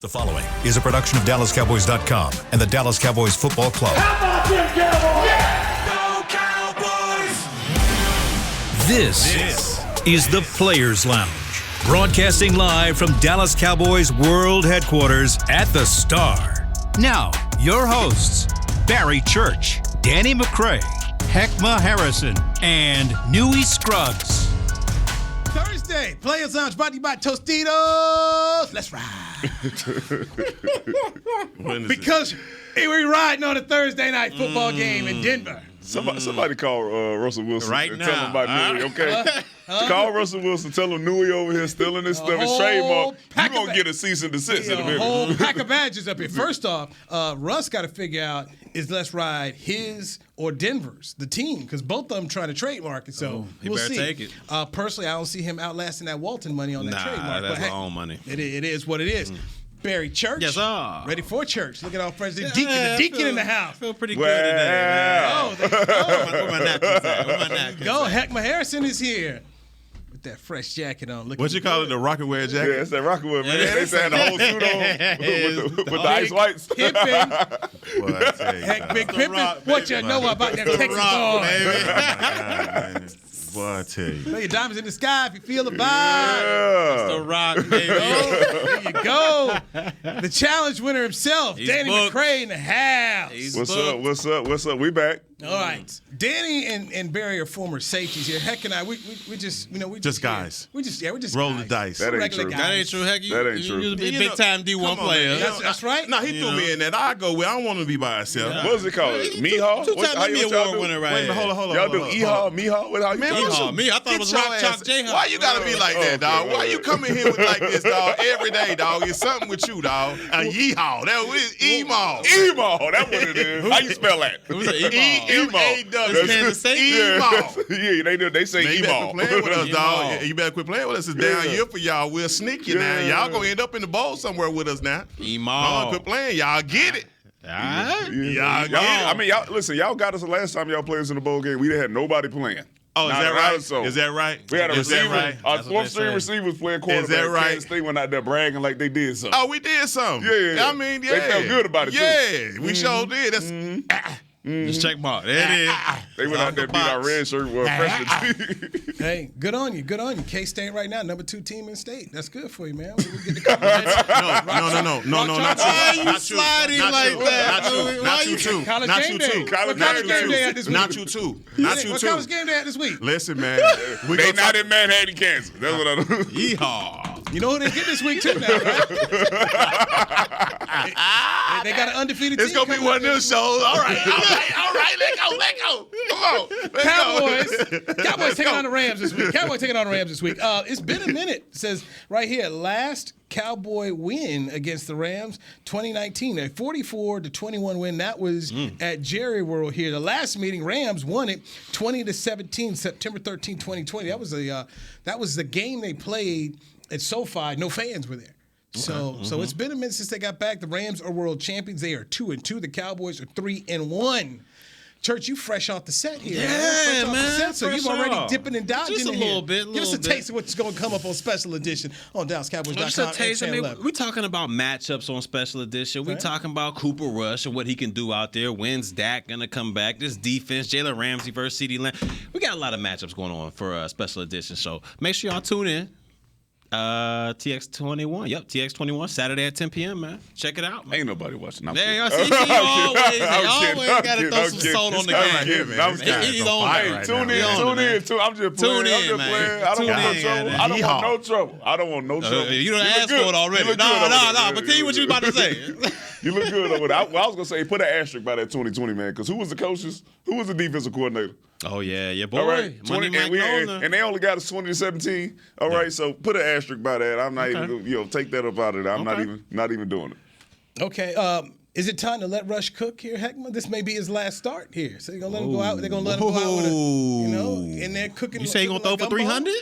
The following is a production of DallasCowboys.com and the Dallas Cowboys Football Club. How about them Cowboys? Yeah! Go Cowboys! This is the Players Lounge, broadcasting live from Dallas Cowboys World Headquarters at the Star. Now, your hosts, Barry Church, Danny McCray, Heckma Harrison, and Newey Scruggs. Thursday, Players Lounge brought to you by Tostitos. Let's ride. Because we're riding on a Thursday night football game in Denver. Somebody call Russell Wilson right and now. tell him about Newey, okay? Call Russell Wilson, tell him Newey over here stealing his stuff, his trademark. You're going to get a cease and desist in a minute. A whole pack of badges up here. First off, Russ got to figure out, is Let's Ride his or Denver's, the team? Because both of them trying to trademark it, so we'll see. Take it. Personally, I don't see him outlasting that Walton money on that trademark. That's our own money. It is what it is. Barry Church. Yes, sir. Ready for church. Look at our friends. The deacon in the house. I feel pretty good today, man. Where my napkins at? Where my napkins Go. at? Heckma Harrison is here with that fresh jacket on. Looking What you call it, the rocket wear Yeah, jacket? it's that Rockwood, man. They said the whole suit on with the ice whites. Pippin. Boy, I tell you, Heck, Big Pippin. Rock, What you baby. know about that The Texas rock, boy? baby. Boy, I tell you. Throw your diamonds in the sky if you feel the vibe. Yeah. The rock, baby. There you go. The challenge winner himself, He's Danny booked. McCray in the house. He's What's booked. up? What's up? We back. All right, Danny and Barry are former safeties here. Heck and I, we just Just guys. We're just Rolling the guys. dice. That ain't Regular true. guys. That ain't true, Heck. That ain't true. You be a You big know, time D1 come on, player. man. That's right. No, he threw me in that. I go with. I don't want him to be by himself. Yeah. What was it called? Meehaw? Two-time Emmy Award winner right Wait a minute, here. hold on. Y'all do Ehaw, Meehaw? What how you Man, call it? Yeehaw. Me, I thought it was Get Rock your Chalk ass- J-Hawk. Why you gotta be like that, dog? Why you coming here with like this, dog? Every day, dog. It's something with you, dog. A yeehaw. That was emaw. Emaw, that's what it is. How you spell that? It was an Emaw. Emaw. That's Kansas State. Yeah, they say Man, you better Emaw. quit playing with us, dog. Emaw. You better quit playing with us. It's down Yeah. year for y'all. We'll sneak you now. Yeah. Y'all gonna end up in the bowl somewhere with us now. Emaw. Quit playing. Y'all get it. Alright. Y'all, I mean, y'all got us the last time y'all played us in the bowl game. We had nobody playing. Oh, is Not that a right? lot, so. Is that right? We had a Is that receiver. right? Our That's what fourth they string say. receivers playing quarterback. Is that right? Kansas State went out there bragging like they did something. Oh, we did something. Yeah. I mean, yeah. They felt good about it, too. Yeah, we sure did. That's Just check mark. There it is. They went out there and beat our red shirt freshman team. Hey, good on you. K-State right now, number 2 team in state. That's good for you, man. We get the cover. No, not you. Why you Not you. sliding Not like you. that, Not Louis? you. Why Not you- you too. College Not game you day. too. What college game day at this week? Not you too. Not you What too. college game day at this week? Listen, man. We They gonna not talk- in Manhattan, Kansas. That's what I do. Yeehaw. You know who they get this week too now, right? they got an undefeated It's team. gonna be coming one up of them this shows. All right. Let go. Come on. Let's Cowboys taking on the Rams this week. It's been a minute. It says right here, last Cowboy win against the Rams, 2019, a 44-21 win. That was at Jerry World here. The last meeting, Rams won it 20-17, September 13, 2020. That was the game they played at SoFi. No fans were there. So it's been a minute since they got back. The Rams are world champions. They are 2-2. The Cowboys are 3-1. Church, you fresh off the set here. Yeah, Fresh off the man. set, so Fresh you've already off. dipping and dodging Just a in little here. bit, Give us a little bit. taste of what's going to come up on special edition on DallasCowboys.com. Just a taste. I and mean, Channel 11. we talking about matchups on Special Edition. We talking about Cooper Rush and what he can do out there. When's Dak gonna come back? This defense, Jalen Ramsey versus CeeDee Lamb. We got a lot of matchups going on for Special Edition. So make sure y'all tune in. TX21. Yep, TX21. Saturday at 10 p.m. Man, check it out. Man. Ain't nobody watching. I'm There kidding. you go. See, he always I'm got to kidding. throw I'm some kidding. salt on the I'm game. kidding. I'm kidding. He's on Hey, it right tune now. in. He on it, I'm man. just playing. Tune I'm just in, playing. man. I don't Tune want no in, trouble. man. I don't want Yeehaw. no trouble. I don't want no trouble. You don't look ask good. for it already. You look No. good over there. But tell you what you about to say. You look good over there. I was gonna say put an asterisk by that 2020 man, because who was the coaches? Who was the defensive coordinator? Oh yeah, boy. All right, Money Mike Nolan. and they only got us 20-17. All right, so put an asterisk by that. I'm not even, take that up out of there. I'm not even doing it. Okay. Is it time to let Rush cook here, Heckman? This may be his last start here. So they're going to let him go out. They're going to let him go out with and they're cooking. You say he's going to throw for 300?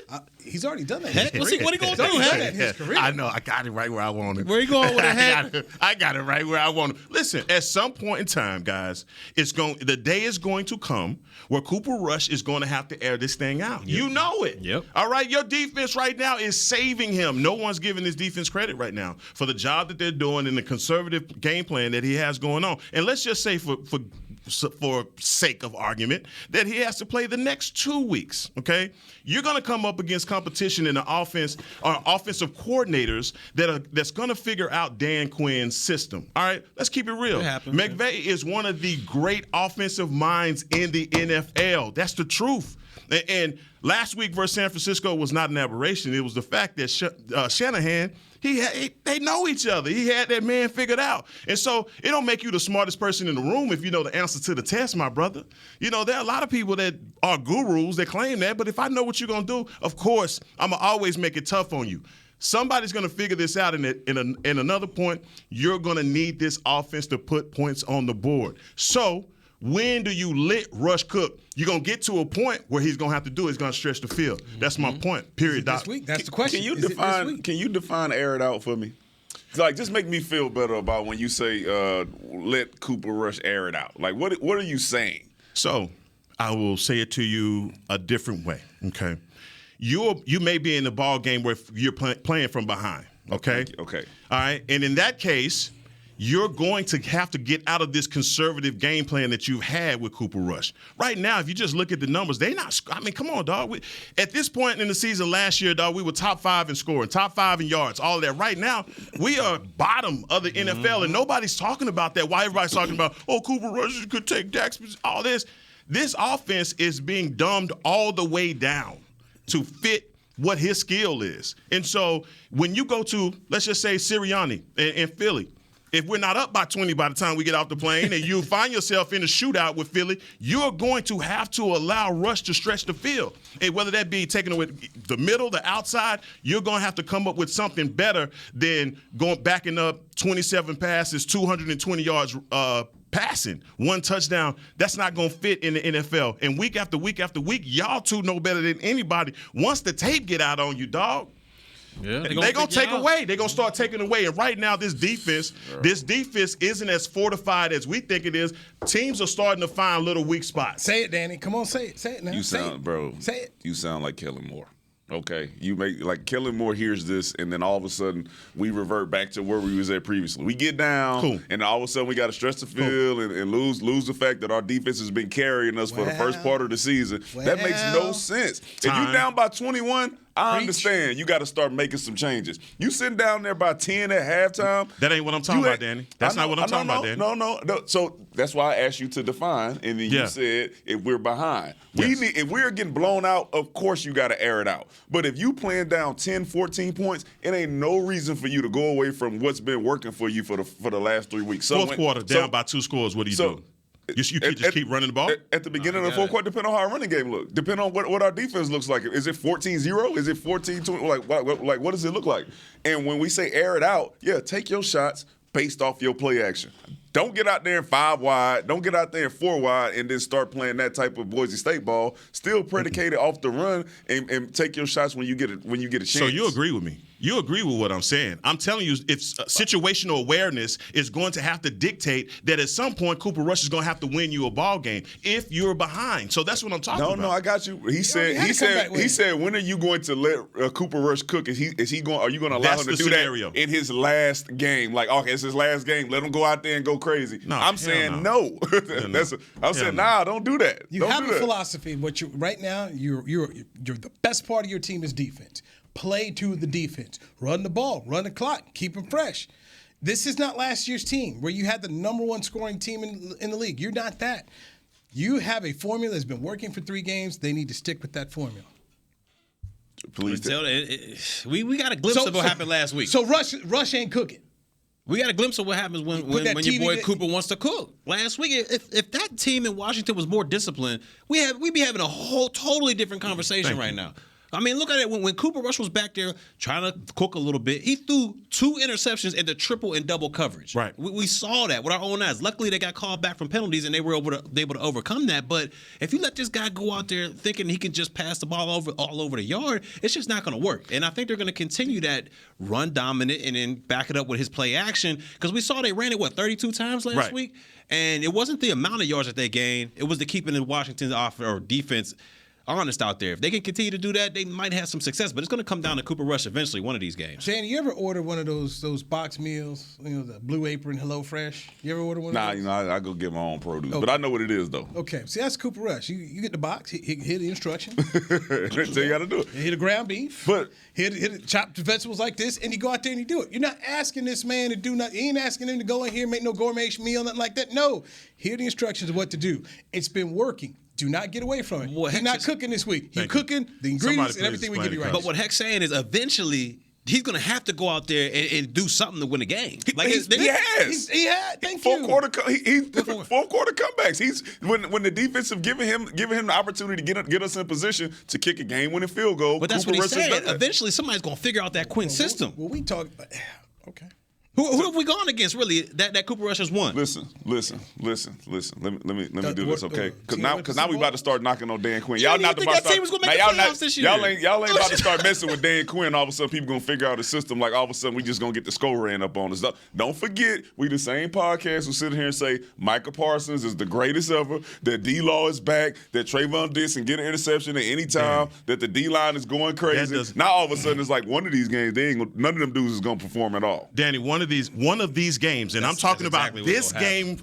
He's already done that. Heck, what he going to do, Heck? I know. I got it right where I want it. Where you going with it, Heck? I got it right where I want it. Listen, at some point in time, guys, the day is going to come where Cooper Rush is going to have to air this thing out. Yep. You know it. Yep. All right? Your defense right now is saving him. No one's giving this defense credit right now for the job that they're doing and the conservative game plan that he has going on. And let's just say for sake of argument that he has to play the next 2 weeks, okay? You're going to come up against competition in the offense or offensive coordinators that's going to figure out Dan Quinn's system. All right? Let's keep it real. McVay is one of the great offensive minds in the NFL. That's the truth. And last week versus San Francisco was not an aberration. It was the fact that Shanahan, they know each other. He had that man figured out. And so it don't make you the smartest person in the room if you know the answer to the test, my brother. You know, there are a lot of people that are gurus that claim that, but if I know what you're going to do, of course, I'm going to always make it tough on you. Somebody's going to figure this out, and in another point, you're going to need this offense to put points on the board. So when do you let Rush cook? You're going to get to a point where he's going to have to do it. He's going to stretch the field. That's my point, period. This week? That's the question. Can you define air it out for me? Like, just make me feel better about when you say let Cooper Rush air it out. Like, what are you saying? So I will say it to you a different way, okay? You may be in the ball game where you're playing from behind, okay? Okay. All right, and in that case, you're going to have to get out of this conservative game plan that you've had with Cooper Rush. Right now, if you just look at the numbers, come on, dog. At this point in the season last year, dog, we were top 5 in scoring, top 5 in yards, all of that. Right now, we are bottom of the NFL, and nobody's talking about that. Why everybody's talking about, Cooper Rush could take Dak's, all this. This offense is being dumbed all the way down to fit what his skill is. And so when you go to, let's just say, Sirianni in Philly, if we're not up by 20 by the time we get off the plane and you find yourself in a shootout with Philly, you're going to have to allow Rush to stretch the field. And whether that be taking away the middle, the outside, you're going to have to come up with something better than backing up 27 passes, 220 yards passing, 1 touchdown. That's not going to fit in the NFL. And week after week after week, y'all two know better than anybody. Once the tape get out on you, dog, yeah, they're going to take away. They're going to start taking away. And right now, this defense isn't as fortified as we think it is. Teams are starting to find little weak spots. Say it, Danny. Come on, say it. Say it now. You sound, bro. Say it. You sound like Kellen Moore. Okay, you make like Kellen Moore hears this, and then all of a sudden we revert back to where we was at previously. We get down, and all of a sudden we got to stretch the field and lose the fact that our defense has been carrying us for the first part of the season. That makes no sense. If you down by 21, I understand. You got to start making some changes. You sitting down there by 10 at halftime. That ain't what I'm talking about, Danny. That's not what I'm talking about, Danny. No. So that's why I asked you to define, and then you said if we're behind. If we're getting blown out, of course you got to air it out. But if you playing down 10, 14 points, it ain't no reason for you to go away from what's been working for you for the last 3 weeks. Fourth quarter, down by 2 scores, what do you do? You just keep running the ball? At the beginning of the fourth quarter, depending on how our running game looks. Depending on what our defense looks like. Is it 14-0? Is it 14-20? Like, what does it look like? And when we say air it out, take your shots based off your play action. Don't get out there in 5 wide. Don't get out there in 4 wide and then start playing that type of Boise State ball. Still predicated off the run and take your shots when you get a chance. So you agree with me? You agree with what I'm saying? I'm telling you, if situational awareness is going to have to dictate that at some point Cooper Rush is going to have to win you a ball game if you're behind. So that's what I'm talking about. No, I got you. He said, when are you going to let Cooper Rush cook? Are you going to allow him to do that in his last game? Like, okay, it's his last game. Let him go out there and go crazy. No, I'm saying no. I'm saying don't do that. You have a philosophy, but right now you're the best part of your team is defense. Play to the defense. Run the ball. Run the clock. Keep them fresh. This is not last year's team where you had the number 1 scoring team in the league. You're not that. You have a formula that's been working for 3 games. They need to stick with that formula. Please tell we got a glimpse of what happened last week. So Rush ain't cooking. We got a glimpse of what happens when your boy Cooper wants to cook. Last week, if that team in Washington was more disciplined, we'd be having a whole totally different conversation right now. I mean, look at it. When Cooper Rush was back there trying to cook a little bit, he threw 2 interceptions into triple and double coverage. Right. We saw that with our own eyes. Luckily, they got called back from penalties, and they were able to overcome that. But if you let this guy go out there thinking he can just pass the ball all over the yard, it's just not going to work. And I think they're going to continue that run dominant and then back it up with his play action, because we saw they ran it, 32 times last week? And it wasn't the amount of yards that they gained. It was the keeping the Washington defense honest out there. If they can continue to do that, they might have some success. But it's going to come down to Cooper Rush eventually, one of these games. Shane, you ever order one of those box meals? The Blue Apron, HelloFresh. You ever order one of those? Nah, I go get my own produce, but I know what it is though. Okay, see, that's Cooper Rush. You get the box, hear the instructions. So you got to do it. Hit the ground beef. But hit chopped vegetables like this, and you go out there and you do it. You're not asking this man to do nothing. You ain't asking him to go in here and make no gourmet meal, nothing like that. No, hear the instructions of what to do. It's been working. Do not get away from it. He's not cooking this week. He's cooking the ingredients and everything we give you right. But what Heck's saying is eventually he's going to have to go out there and do something to win a game. He has. He had. Thank full you. Quarter comebacks. He's when the defense have given him the opportunity to get us in position to kick a game-winning field goal. But that's Cooper what he Rush said. Eventually, somebody's going to figure out that Quinn system. Well, we talk. Okay. Who have we gone against, really, that Cooper Rush has won? Listen. Let me do this, okay? Because now we about to start knocking on Dan Quinn. Y'all not about to start. Y'all ain't about to start messing with Dan Quinn. All of a sudden, people gonna figure out the system. Like all of a sudden, we just gonna get the score ran up on us. Don't forget, we the same podcast who sit here and say Micah Parsons is the greatest ever. That D-Law is back. That Trayvon Diggs can get an interception at any time. That the D-line is going crazy. Now all of a sudden, it's like one of these games, none of them dudes is gonna perform at all. Danny, one of these games, and I'm talking about this game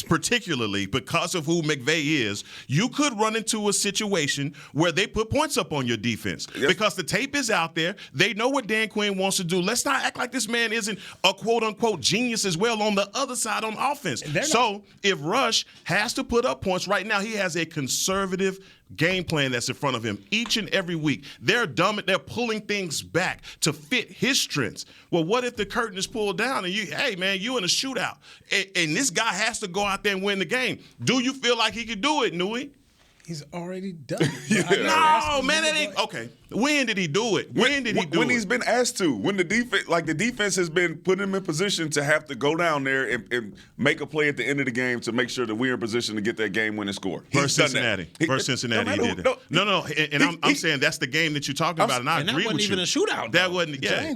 particularly because of who McVay is, you could run into a situation where they put points up on your defense because the tape is out there. They know what Dan Quinn wants to do. Let's not act like this man isn't a quote-unquote genius as well on the other side on offense. So if Rush has to put up points right now, he has a conservative game plan that's in front of him each and every week. They're pulling things back to fit his strengths. Well, what if the curtain is pulled down and you in a shootout and this guy has to go out there and win the game? Do you feel like he could do it, Nui? He's already done it. No, man, that ain't okay. When did he do it? When he's been asked to. When the defense has been putting him in position to have to go down there and make a play at the end of the game to make sure that we're in position to get that game-winning score. Versus Cincinnati. He did it. No. And I'm saying that's the game that you're talking about, and I agree with you. That wasn't even a shootout. That wasn't. Yeah.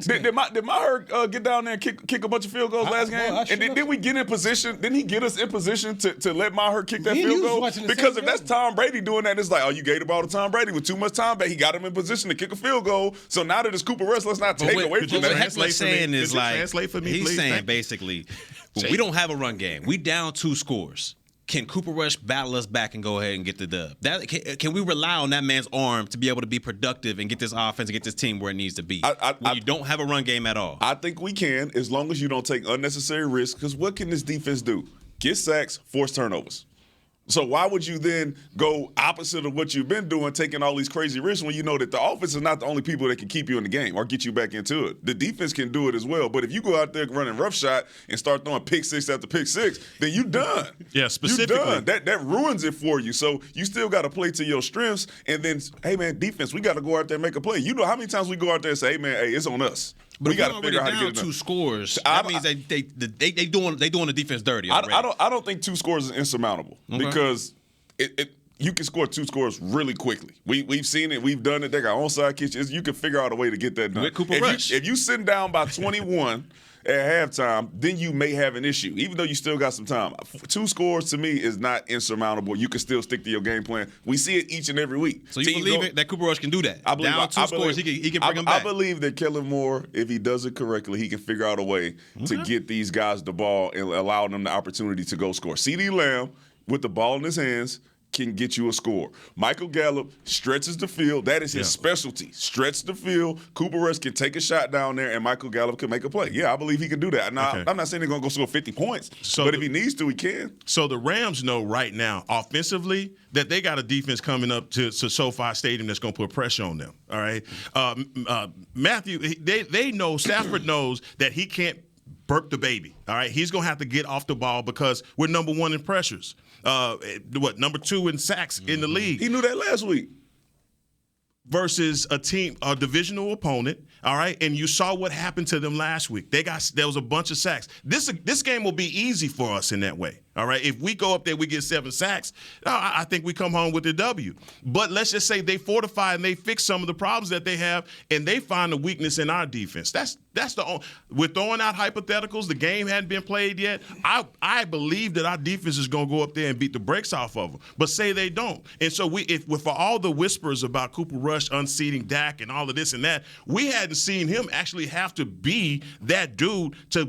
Did Maher get down there and kick a bunch of field goals last game? And didn't we get in position? Didn't he get us in position to let Maher kick that field goal? Because if that's Tom Brady doing that, it's like, you gave the ball to Tom Brady with too much time back. He got him in position to kick a field goal. So now that it's Cooper Rush, let's not take away from that. What Heck's saying is like, translate for me, he's please? saying basically, when we don't have a run game, we down 2 scores. Can Cooper Rush battle us back and go ahead and get the dub? Can we rely on that man's arm to be able to be productive and get this offense and get this team where it needs to be when you don't have a run game at all? I think we can, as long as you don't take unnecessary risks. Because what can this defense do? Get sacks, force turnovers. So why would you then go opposite of what you've been doing, taking all these crazy risks when you know that the offense is not the only people that can keep you in the game or get you back into it? The defense can do it as well. But if you go out there running rough shot and start throwing pick six after pick six, then you done. Yeah, specifically. You done. That ruins it for you. So you still got to play to your strengths. And then, hey, man, defense, we got to go out there and make a play. You know how many times we go out there and say, hey, man, it's on us. But we got to figure out how to get it down done. 2 scores. That means they doing the defense dirty already. I don't think 2 scores is insurmountable because you can score 2 scores really quickly. We've seen it. We've done it. They got onside kicks. You can figure out a way to get that done. With Cooper Rush. If you sitting down by 21 at halftime, then you may have an issue, even though you still got some time. 2 scores to me is not insurmountable. You can still stick to your game plan. We see it each and every week. So you believe that Cooper Rush can do that? I believe, down 2 scores, he can bring them back. I believe that Kellen Moore, if he does it correctly, he can figure out a way to get these guys the ball and allow them the opportunity to go score. CeeDee Lamb, with the ball in his hands, can get you a score. Michael Gallup stretches the field. That is his specialty. Stretch the field. Cooper Rush can take a shot down there, and Michael Gallup can make a play. Yeah, I believe he can do that. Now, I'm not saying he's going to go score 50 points, but if he needs to, he can. So the Rams know right now, offensively, that they got a defense coming up to SoFi Stadium that's going to put pressure on them. All right? Matthew, they know, Stafford knows that he can't burp the baby. All right? He's going to have to get off the ball because we're number 1 in pressures. Number 2 in sacks in the league. He knew that last week. versus a divisional opponent, all right? And you saw what happened to them last week. There was a bunch of sacks. This game will be easy for us in that way, all right? If we go up there, we get 7 sacks, I think we come home with the W. But let's just say they fortify and they fix some of the problems that they have, and they find a weakness in our defense. That's the only. We're throwing out hypotheticals. The game hadn't been played yet. I believe that our defense is going to go up there and beat the brakes off of them. But say they don't, and so for all the whispers about Cooper Rush unseating Dak and all of this and that, we hadn't seen him actually have to be that dude to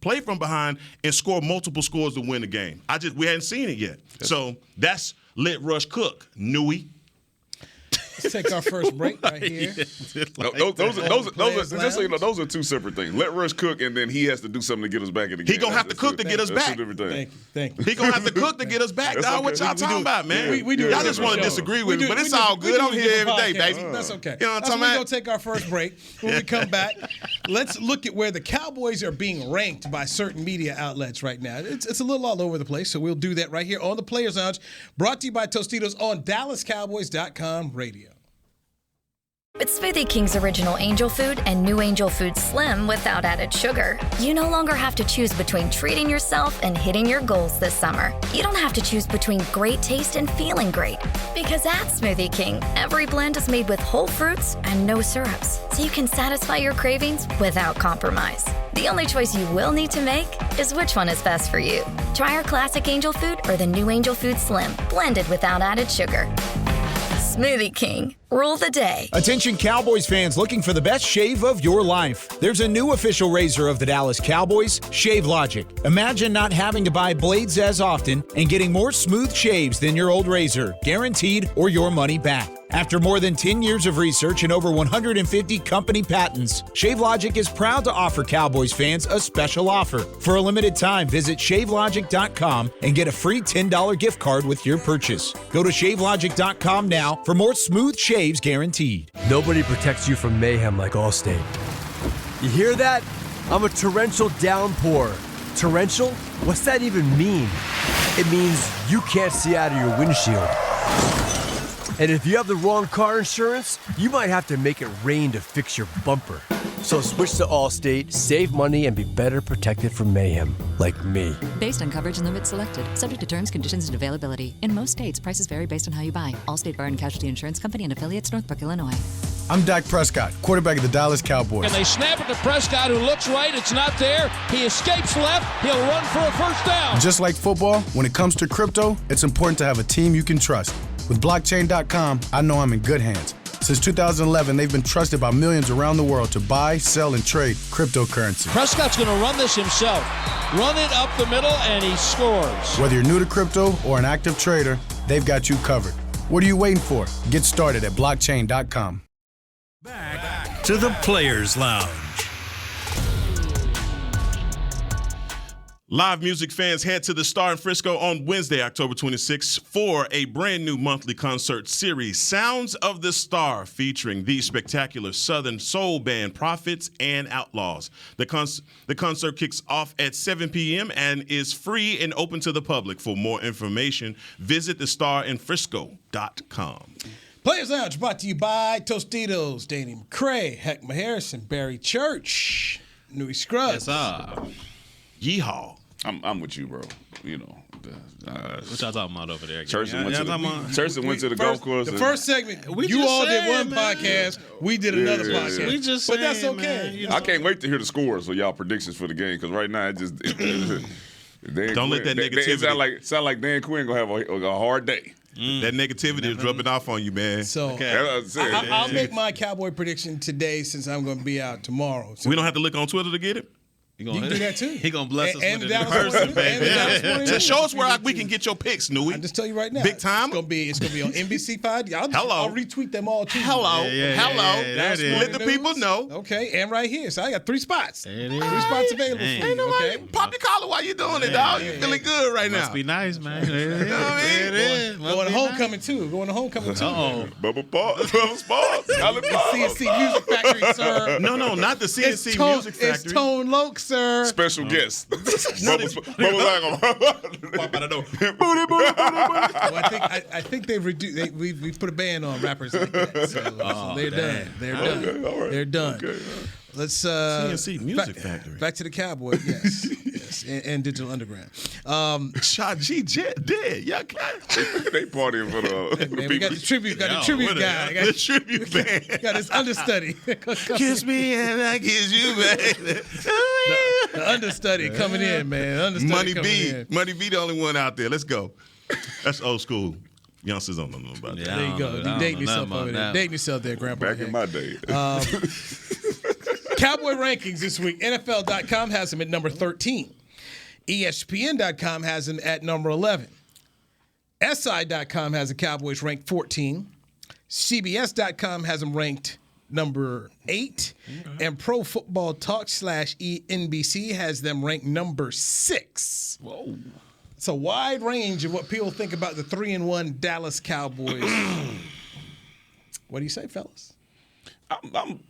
play from behind and score multiple scores to win the game. We hadn't seen it yet. So that's let Rush cook. Nui. Let's take our first break right here. Those are 2 separate things. Let Rush cook, and then he has to do something to get us back in the game. He gonna have to cook to get us back. Thank you. He gonna have to cook to get us back, dog. What y'all talking about, man? Y'all just want to disagree with me, but it's all good. I'm here every day, baby. That's okay. You know what I'm talking We're about? gonna take our first break. When we come back, let's look at where the Cowboys are being ranked by certain media outlets right now. It's a little all over the place, so we'll do that right here on the Players Lounge, brought to you by Tostitos on DallasCowboys.com radio. With Smoothie King's original Angel Food and new Angel Food Slim without added sugar, you no longer have to choose between treating yourself and hitting your goals this summer. You don't have to choose between great taste and feeling great. Because at Smoothie King, every blend is made with whole fruits and no syrups, so you can satisfy your cravings without compromise. The only choice you will need to make is which one is best for you. Try our classic Angel Food or the new Angel Food Slim, blended without added sugar. Smoothie King. Rule the day. Attention Cowboys fans looking for the best shave of your life. There's a new official razor of the Dallas Cowboys, Shave Logic. Imagine not having to buy blades as often and getting more smooth shaves than your old razor, guaranteed or your money back. After more than 10 years of research and over 150 company patents, Shave Logic is proud to offer Cowboys fans a special offer. For a limited time, visit shavelogic.com and get a free $10 gift card with your purchase. Go to shavelogic.com now for more smooth shaves guaranteed. Nobody protects you from mayhem like Allstate. You hear that? I'm a torrential downpour. Torrential? What's that even mean? It means you can't see out of your windshield. And if you have the wrong car insurance, you might have to make it rain to fix your bumper. So switch to Allstate, save money, and be better protected from mayhem, like me. Based on coverage and limits selected, subject to terms, conditions, and availability. In most states, prices vary based on how you buy. Allstate Bar and Casualty Insurance Company and affiliates, Northbrook, Illinois. I'm Dak Prescott, quarterback of the Dallas Cowboys. And they snap it to Prescott, who looks right. It's not there. He escapes left. He'll run for a first down. Just like football, when it comes to crypto, it's important to have a team you can trust. With blockchain.com, I know I'm in good hands. Since 2011, they've been trusted by millions around the world to buy, sell, and trade cryptocurrency. Prescott's going to run this himself. Run it up the middle, and he scores. Whether you're new to crypto or an active trader, they've got you covered. What are you waiting for? Get started at blockchain.com. Back to the Players Lounge. Live music fans, head to the Star in Frisco on Wednesday, October 26th for a brand new monthly concert series, Sounds of the Star, featuring the spectacular Southern soul band Prophets and Outlaws. The concert kicks off at 7 p.m. and is free and open to the public. For more information, visit thestarinfrisco.com. Players Lounge brought to you by Tostitos, Danny McCray, Heckma Harrison, Barry Church, Nui Scruggs. Yes, Yeehaw. I'm with you, bro. You know. What y'all talking about over there? Church went to the golf course. The first segment, you all did one podcast. We did another podcast. We just but that's saying, okay. man. I can't wait to hear the scores for y'all predictions for the game, because right now Don't let that negativity. It sound like Dan Quinn gonna have a hard day. That negativity is rubbing off on you, man. So I'll make my Cowboy prediction today, since I'm going to be out tomorrow. So we don't have to look on Twitter to get it? You can do that too. He gonna bless us with it in person, baby. Just show us where we can get your picks, Nui. I just tell you right now, big time. It's gonna be on NBC5. I'll retweet them all too. Hello. Let the people know. Okay, and right here. So I got 3 spots. 3 spots available for you. Okay, pop your collar while you're doing it, dog. You feeling good right now? Must be nice, man. You know what I mean? Going to homecoming too. Bubba Sports. CNC Music Factory, sir. No, not the CNC Music Factory. It's Tone Lokes. sir. Special guest. I think they've reduced. We put a ban on rappers like that. So they're done. They're done. Okay, all right. They're done. Okay. Let's CNC Music Factory. Back to the Cowboys. Yes, and Digital Underground. Shot G Jet dead. Y'all They partying for the Man, we got the tribute. Got the tribute guy. The tribute band. Got his understudy. Kiss me and I kiss you back. The understudy coming in, man. Understudy Money coming B. in. Money B, the only one out there. Let's go. That's old school. Youngsters don't know about that. There you go. You dating yourself over there. Dating yourself there, Grandpa. back in my day. Cowboy rankings this week. NFL.com has them at number 13. ESPN.com has them at number 11. SI.com has the Cowboys ranked 14. CBS.com has them ranked number 8. Okay. And Pro Football Talk /NBC has them ranked number 6. Whoa. It's a wide range of what people think about the 3-1 Dallas Cowboys. What do you say, fellas? I'm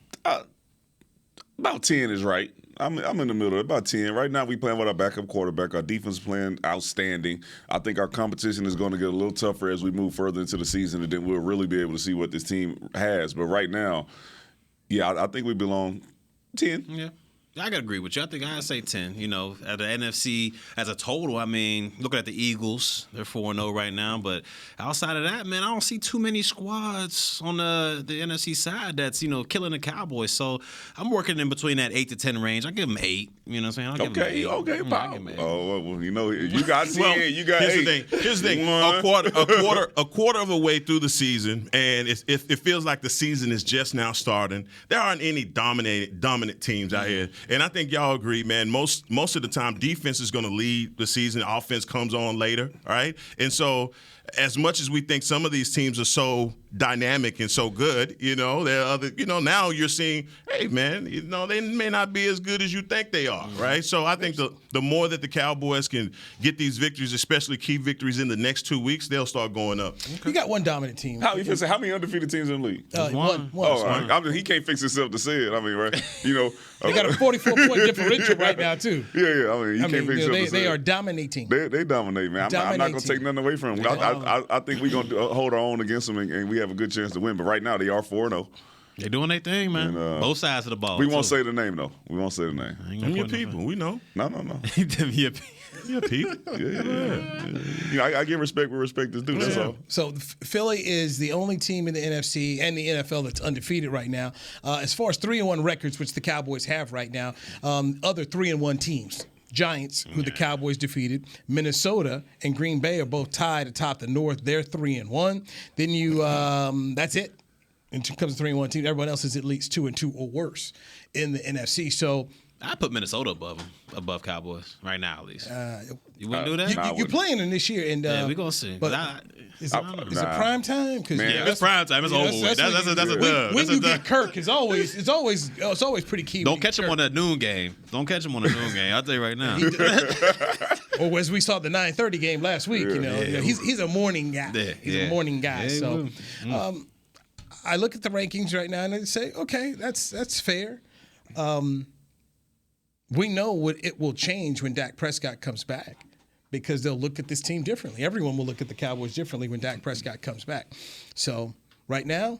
about 10 is right. I'm in the middle. About 10. Right now, we playing with our backup quarterback. Our defense is playing outstanding. I think our competition is going to get a little tougher as we move further into the season, and then we'll really be able to see what this team has. But right now, yeah, I think we belong 10. Yeah. I gotta agree with you. I think I'd say 10. You know, at the NFC as a total, I mean, looking at the Eagles, they're 4-0 right now. But outside of that, man, I don't see too many squads on the NFC side that's, you know, killing the Cowboys. So I'm working in between that 8 to 10 range. I give them 8. You know what I'm saying? I'll give them 8. Okay, Bob. Oh, well, you know, you got 10. Well, you got here's 8. Here's the thing. A quarter of a way through the season, and it feels like the season is just now starting. There aren't any dominant teams out here, and I think y'all agree, man. Most of the time, defense is going to lead the season. Offense comes on later, all right? And so, as much as we think some of these teams are so dynamic and so good, you know, there are other, you know, now you're seeing, hey, man, you know, they may not be as good as you think they are, right? So I think the more that the Cowboys can get these victories, especially key victories in the next 2 weeks, they'll start going up. Okay. You got one dominant team. How many undefeated teams in the league? One. I mean, he can't fix himself to say it. I mean, right? You know, they got a 44-point differential right now too. Yeah. I mean, he can't fix himself to say it. They are dominating. They dominate, man. I'm not going to take nothing away from them. I think we're going to hold our own against them, and we have a good chance to win. But right now, they are 4-0. They're doing their thing, man. And, both sides of the ball. We won't say the name, though. We won't say the name. Them your people. We know. No. Them your people. Your people. Yeah. You know, I give respect where respect is due. That's all. So Philly is the only team in the NFC and the NFL that's undefeated right now. As far as 3-1 records, which the Cowboys have right now, other 3-1 teams. Giants, who the Cowboys defeated. Minnesota and Green Bay are both tied atop the North. They're 3-1. Then you, that's it. In terms of 3-1 team, everyone else is at least 2-2 or worse in the NFC. So I put Minnesota above Cowboys right now, at least. You wouldn't do that? You're playing them this year, and yeah, we're gonna see. But is it prime time? Yeah, it's prime time. It's over with. That's a dub. When you get Kirk, it's always pretty key. Don't catch him on that noon game. I'll tell you right now. Or as we saw the 9:30 game last week, he's a morning guy. He's a morning guy. Yeah, so I look at the rankings right now and I say, okay, that's fair. We know it will change when Dak Prescott comes back because they'll look at this team differently. Everyone will look at the Cowboys differently when Dak Prescott comes back. So right now,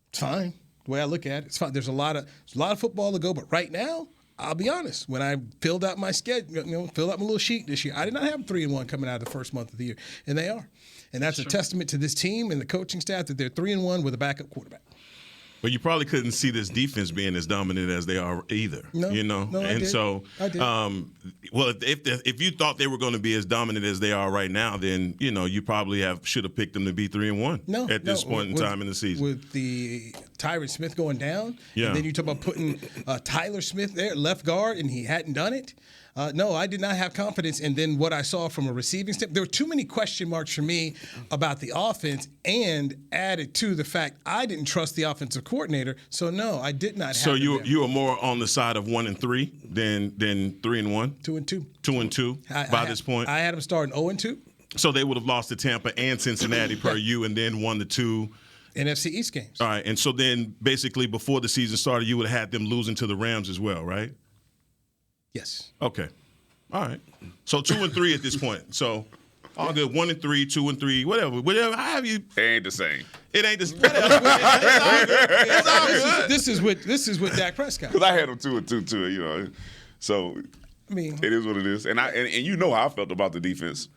it's fine. The way I look at it, it's fine. There's a lot of football to go, but right now, I'll be honest. When I filled out my schedule, filled out my little sheet this year, I did not have 3-1 coming out of the first month of the year, and they are. And that's a testament to this team and the coaching staff that they're 3-1 with a backup quarterback. But you probably couldn't see this defense being as dominant as they are either. No, I did. So, well, if you thought they were going to be as dominant as they are right now, then you probably should have picked them to be 3-1 at this point in time in the season. With the Tyron Smith going down, and then you talk about putting Tyler Smith there, left guard, and he hadn't done it. No, I did not have confidence. And then what I saw from a receiving step, there were too many question marks for me about the offense, and added to the fact I didn't trust the offensive coordinator. So no, I did not. So you were more on the side of 1-3 than 3-1. 2-2. 2-2 by this point. I had them starting 0-2. So they would have lost to Tampa and Cincinnati per you, and then won the 2 NFC East games. All right, and so then basically before the season started, you would have had them losing to the Rams as well, right? Yes. Okay. All right. So 2-3 at this point. So all good. 1-3, 2-3, whatever. How have you? It ain't the same. It ain't the same. It's all good. This is with Dak Prescott. Because I had him 2-2 too, you know. So I mean, it is what it is. And you know how I felt about the defense.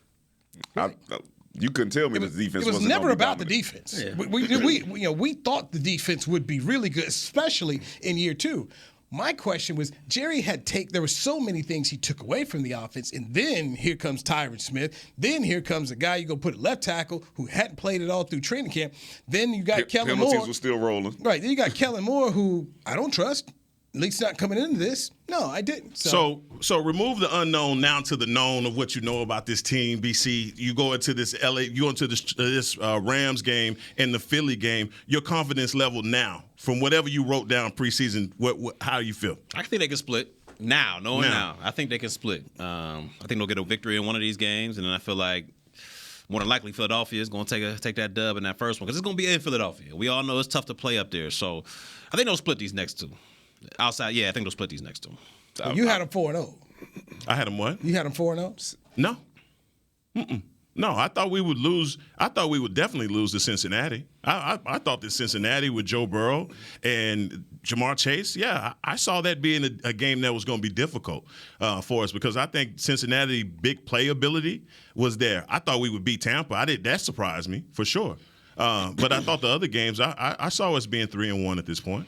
You couldn't tell me the defense. It was wasn't never about the dominant. defense. Yeah. We thought the defense would be really good, especially in year 2. My question was, Jerry there were so many things he took away from the offense, and then here comes Tyron Smith. Then here comes a guy you go put at left tackle who hadn't played at all through training camp. Then you got Kellen Moore. Penalties were still rolling. Right. Then you got Kellen Moore, who I don't trust. At least not coming into this. No, I didn't. So remove the unknown now to the known of what you know about this team, BC. You go into this this Rams game and the Philly game. Your confidence level now, from whatever you wrote down preseason, how you feel? I think they can split now. I think they can split. I think they'll get a victory in one of these games, and then I feel like more than likely Philadelphia is going to take that dub in that first one because it's going to be in Philadelphia. We all know it's tough to play up there, so I think they'll split these next two. Outside, I think they'll split these next two. You had them 4-0. I had them what? You had them 4-0? No. No, I thought we would lose. I thought we would definitely lose to Cincinnati. I thought that Cincinnati with Joe Burrow and Jamar Chase, I saw that being a game that was going to be difficult for us because I think Cincinnati big playability was there. I thought we would beat Tampa. That surprised me for sure. But I thought the other games, I saw us being 3-1 at this point.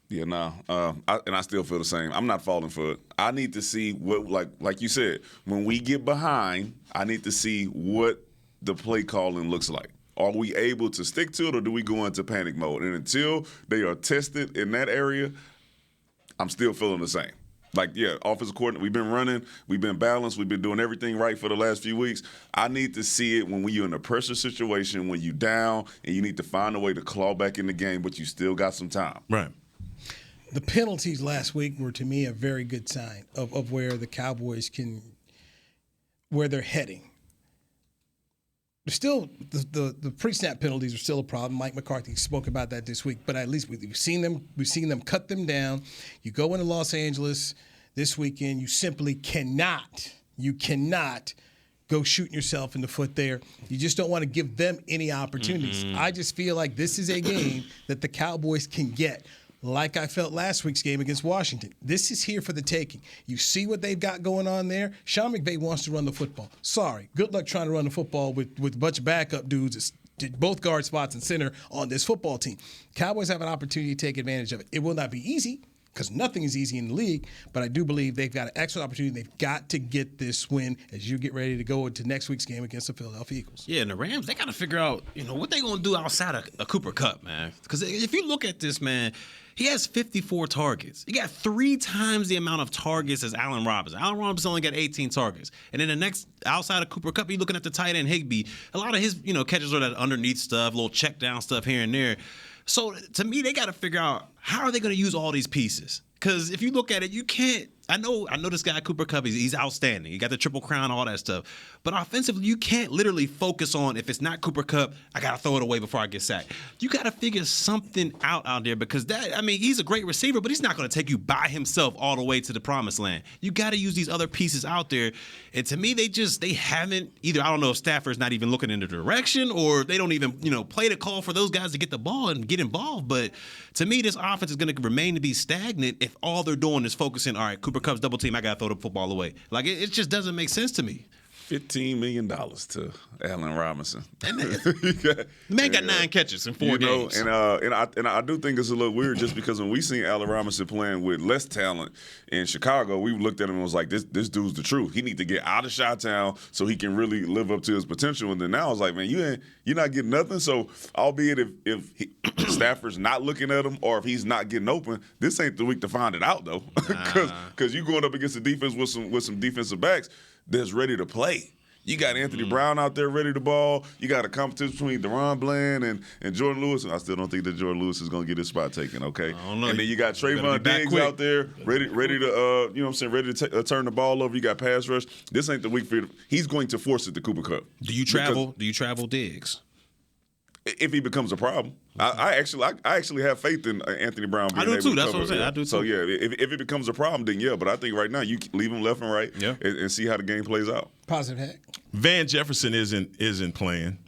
Yeah, no, and I still feel the same. I'm not falling for it. I need to see what, like you said, when we get behind, I need to see what the play calling looks like. Are we able to stick to it, or do we go into panic mode? And until they are tested in that area, I'm still feeling the same. Offensive coordinator, we've been running, we've been balanced, we've been doing everything right for the last few weeks. I need to see it when you're in a pressure situation, when you're down, and you need to find a way to claw back in the game, but you still got some time. Right. The penalties last week were, to me, a very good sign of where the Cowboys where they're heading. Still, the pre-snap penalties are still a problem. Mike McCarthy spoke about that this week, but at least we've seen them cut them down. You go into Los Angeles this weekend, you simply cannot go shooting yourself in the foot there. You just don't want to give them any opportunities. I just feel like this is a game that the Cowboys can get. Like I felt last week's game against Washington. This is here for the taking. You see what they've got going on there? Sean McVay wants to run the football. Sorry. Good luck trying to run the football with a bunch of backup dudes, both guard spots and center on this football team. Cowboys have an opportunity to take advantage of it. It will not be easy because nothing is easy in the league, but I do believe they've got an excellent opportunity. They've got to get this win as you get ready to go into next week's game against the Philadelphia Eagles. Yeah, and the Rams, they got to figure out, what they're going to do outside of a Cooper Kupp, man. Because if you look at this, man, he has 54 targets. He got 3 times the amount of targets as Allen Robinson. Allen Robinson only got 18 targets. And then the next, outside of Cooper Kupp, you're looking at the tight end Higbee. A lot of his, catches are that underneath stuff, little check down stuff here and there. So to me, they got to figure out how are they going to use all these pieces. Because if you look at it, you can't. I know this guy Cooper Kupp. He's outstanding. He got the Triple Crown, all that stuff. But offensively, you can't literally focus on if it's not Cooper Kupp, I gotta throw it away before I get sacked. You gotta figure something out there because he's a great receiver, but he's not gonna take you by himself all the way to the promised land. You gotta use these other pieces out there. And to me, they haven't either. I don't know if Stafford's not even looking in the direction or they don't even play the call for those guys to get the ball and get involved. But to me, this offense is gonna remain to be stagnant if all they're doing is focusing. All right, Cooper Kupp's double team. I gotta throw the football away. It just doesn't make sense to me. $15 million to Allen Robinson. The man got 9 catches in 4 games. And I do think it's a little weird just because when we seen Allen Robinson playing with less talent in Chicago, we looked at him and was like, this dude's the truth. He need to get out of Chi-Town so he can really live up to his potential. And then now I was like, man, you're not getting nothing. So albeit if Stafford's not looking at him or if he's not getting open, this ain't the week to find it out though. Because you going up against the defense with some defensive backs that's ready to play. You got Anthony Brown out there ready to ball. You got a competition between Deron Bland and Jordan Lewis. I still don't think that Jordan Lewis is going to get his spot taken, okay? And then you got Trayvon Diggs out there ready to, ready to turn the ball over. You got pass rush. This ain't the week for he's going to force it to Cooper Kupp. Do you travel Diggs? If he becomes a problem. I actually have faith in Anthony Brown being able to cover. That's what I'm saying. I do too. So, yeah, if it becomes a problem, then yeah. But I think right now you leave him left and right and see how the game plays out. Positive heck. Van Jefferson isn't playing.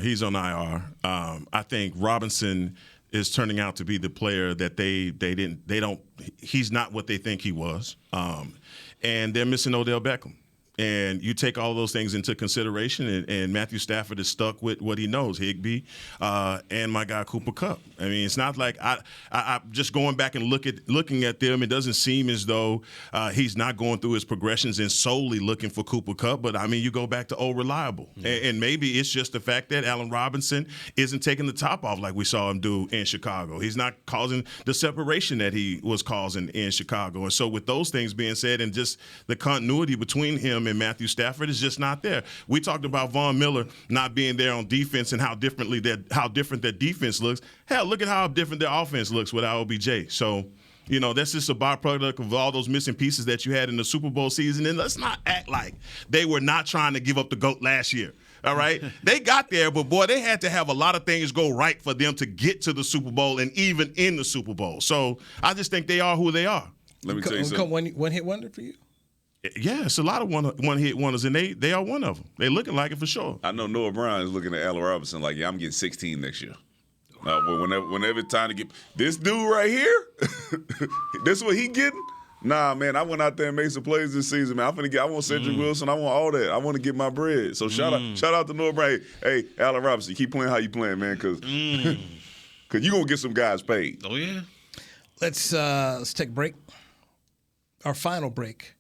He's on IR. I think Robinson is turning out to be the player that they don't. He's not what they think he was. And they're missing Odell Beckham. And you take all those things into consideration, and Matthew Stafford is stuck with what he knows, Higbee, and my guy Cooper Kupp. I mean, it's not like I just going back and looking at them, it doesn't seem as though he's not going through his progressions and solely looking for Cooper Kupp. But, I mean, you go back to reliable. And maybe it's just the fact that Allen Robinson isn't taking the top off like we saw him do in Chicago. He's not causing the separation that he was causing in Chicago. And so with those things being said and just the continuity between him and Matthew Stafford is just not there. We talked about Von Miller not being there on defense and how different that defense looks. Hell, look at how different their offense looks without OBJ. So, you know, that's just a byproduct of all those missing pieces that you had in the Super Bowl season. And let's not act like they were not trying to give up the GOAT last year. All right? They got there, but, boy, they had to have a lot of things go right for them to get to the Super Bowl and even in the Super Bowl. So I just think they are who they are. Let me tell you something. One-hit wonder for you? Yeah, it's a lot of one-hit wonders, and they are one of them. They're looking like it for sure. I know Noah Brown is looking at Allen Robinson like, yeah, I'm getting 16 next year. Well, whenever it's time to get this dude right here, this is what he getting. Nah, man, I went out there and made some plays this season, man. I want Cedric Wilson. I want all that. I want to get my bread. So shout out to Noah Brown. Hey, Allen Robinson, keep playing how you playing, man, because you're going to get some guys paid. Oh, yeah. Let's take a break. Our final break.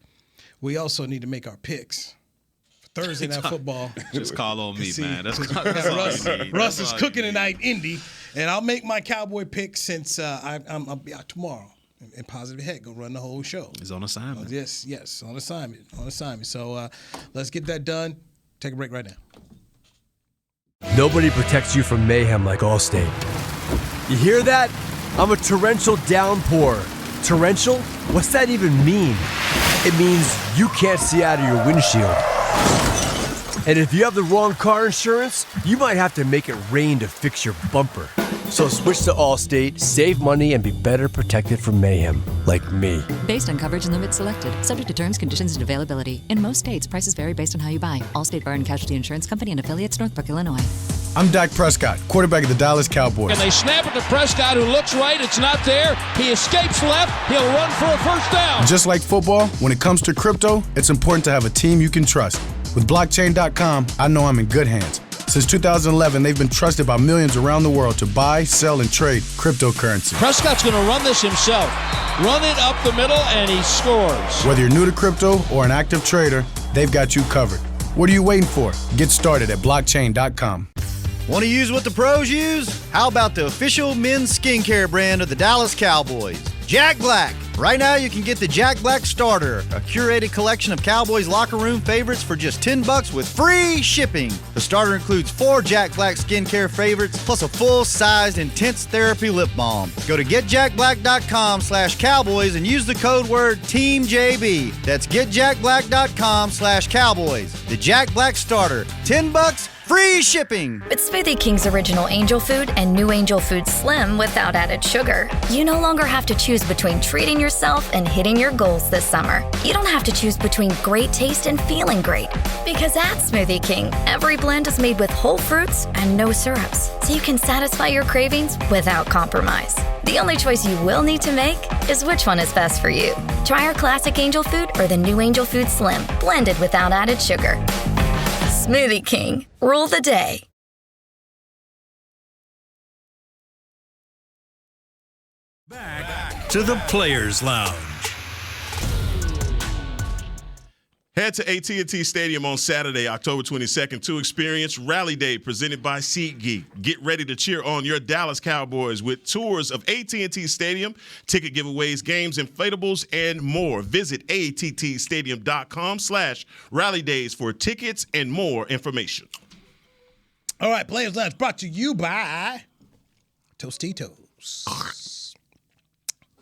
We also need to make our picks for Thursday Night Football. Just call on me, man. That's Russ is cooking tonight, Indy, and I'll make my Cowboy pick since I'll be out tomorrow. And Positive Head gonna run the whole show. He's on assignment. Yes, on assignment. So let's get that done. Take a break right now. Nobody protects you from mayhem like Allstate. You hear that? I'm a torrential downpour. Torrential? What's that even mean? It means you can't see out of your windshield. And if you have the wrong car insurance, you might have to make it rain to fix your bumper. So switch to Allstate, save money, and be better protected from mayhem, like me. Based on coverage and limits selected, subject to terms, conditions, and availability. In most states, prices vary based on how you buy. Allstate Bar and Casualty Insurance Company and affiliates, Northbrook, Illinois. I'm Dak Prescott, quarterback of the Dallas Cowboys. And they snap it to Prescott, who looks right. It's not there. He escapes left. He'll run for a first down. Just like football, when it comes to crypto, it's important to have a team you can trust. With blockchain.com, I know I'm in good hands. Since 2011, they've been trusted by millions around the world to buy, sell, and trade cryptocurrency. Prescott's going to run this himself. Run it up the middle, and he scores. Whether you're new to crypto or an active trader, they've got you covered. What are you waiting for? Get started at blockchain.com. Want to use what the pros use? How about the official men's skincare brand of the Dallas Cowboys, Jack Black? Right now, you can get the Jack Black Starter, a curated collection of Cowboys locker room favorites for just $10 with free shipping. The starter includes 4 Jack Black skincare favorites, plus a full-sized intense therapy lip balm. Go to getjackblack.com/Cowboys and use the code word TEAMJB. That's getjackblack.com/Cowboys. The Jack Black Starter, $10, free shipping. With Smoothie King's original Angel Food and new Angel Food Slim without added sugar, you no longer have to choose between treating yourself and hitting your goals this summer. You don't have to choose between great taste and feeling great. Because at Smoothie King, every blend is made with whole fruits and no syrups, so you can satisfy your cravings without compromise. The only choice you will need to make is which one is best for you. Try our classic Angel Food or the new Angel Food Slim, blended without added sugar. Smoothie King, rule the day. Back to the Players Lounge. Head to AT&T Stadium on Saturday, October 22nd to experience Rally Day presented by SeatGeek. Get ready to cheer on your Dallas Cowboys with tours of AT&T Stadium, ticket giveaways, games, inflatables, and more. Visit attstadium.com/rallydays for tickets and more information. All right, Players Lounge brought to you by Tostitos.